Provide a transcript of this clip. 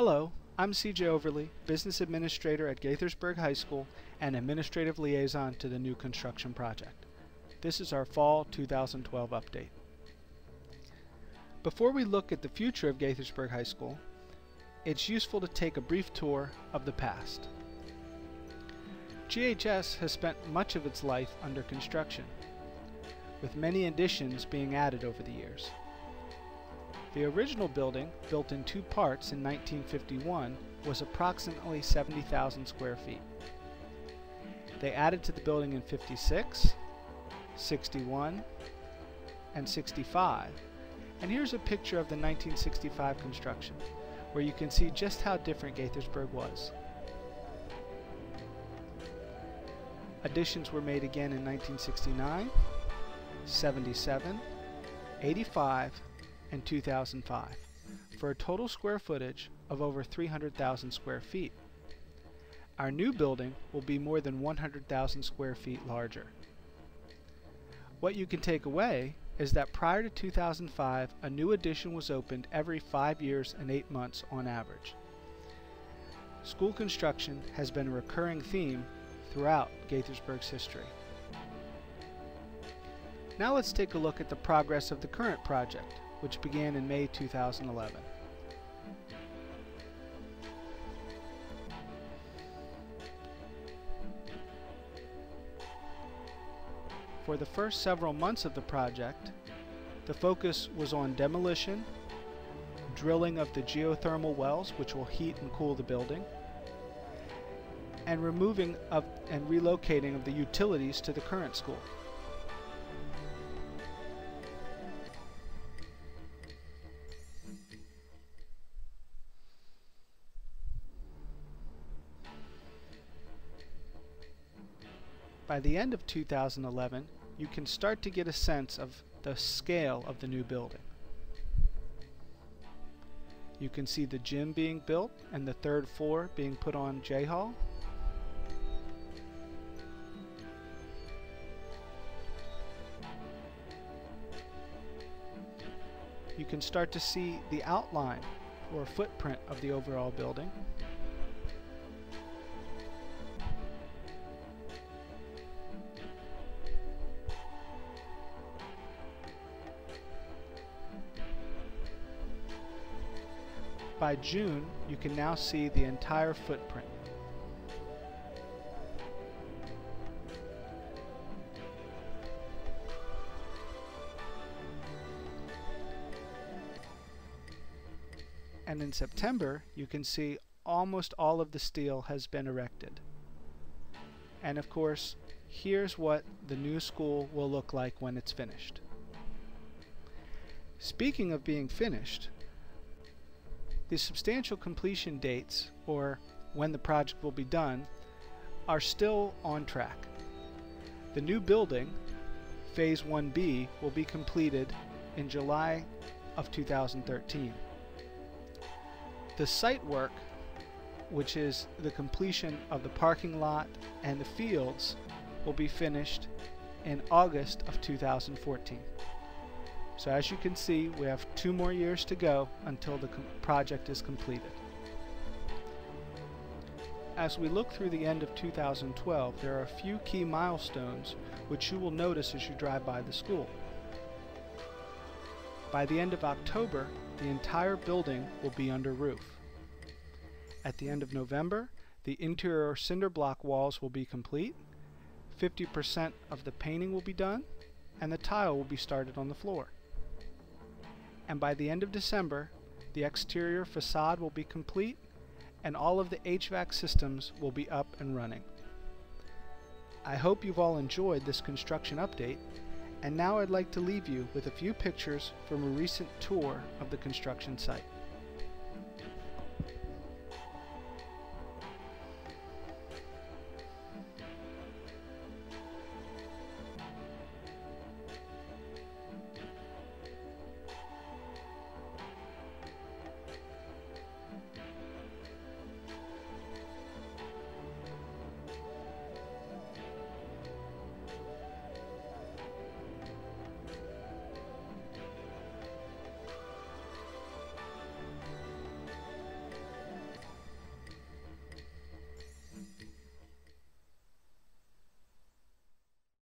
Hello, I'm CJ Overly, Business Administrator at Gaithersburg High School and Administrative Liaison to the new construction project. This is our Fall 2012 update. Before we look at the future of Gaithersburg High School, it's useful to take a brief tour of the past. GHS has spent much of its life under construction, with many additions being added over the years. The original building, built in two parts in 1951, was approximately 70,000 square feet. They added to the building in 56, 61, and 65. And here's a picture of the 1965 construction, where you can see just how different Gaithersburg was. Additions were made again in 1969, 77, 85, and 2005, for a total square footage of over 300,000 square feet. Our new building will be more than 100,000 square feet larger. What you can take away is that prior to 2005, a new addition was opened every 5 years and 8 months on average. School construction has been a recurring theme throughout Gaithersburg's history. Now let's take a look at the progress of the current project, which began in May 2011. For the first several months of the project, the focus was on demolition, drilling of the geothermal wells which will heat and cool the building, and removing of and relocating of the utilities to the current school. By the end of 2011, you can start to get a sense of the scale of the new building. You can see the gym being built and the third floor being put on J Hall. You can start to see the outline or footprint of the overall building. By June, you can now see the entire footprint. And in September, you can see almost all of the steel has been erected. And of course, here's what the new school will look like when it's finished. Speaking of being finished, the substantial completion dates, or when the project will be done, are still on track. The new building, Phase 1B, will be completed in July of 2013. The site work, which is the completion of the parking lot and the fields, will be finished in August of 2014. So as you can see, we have 2 more years to go until the project is completed. As we look through the end of 2012, there are a few key milestones which you will notice as you drive by the school. By the end of October, the entire building will be under roof. At the end of November, the interior cinder block walls will be complete, 50% of the painting will be done, and the tile will be started on the floor. And by the end of December, the exterior facade will be complete and all of the HVAC systems will be up and running. I hope you've all enjoyed this construction update, and now I'd like to leave you with a few pictures from a recent tour of the construction site.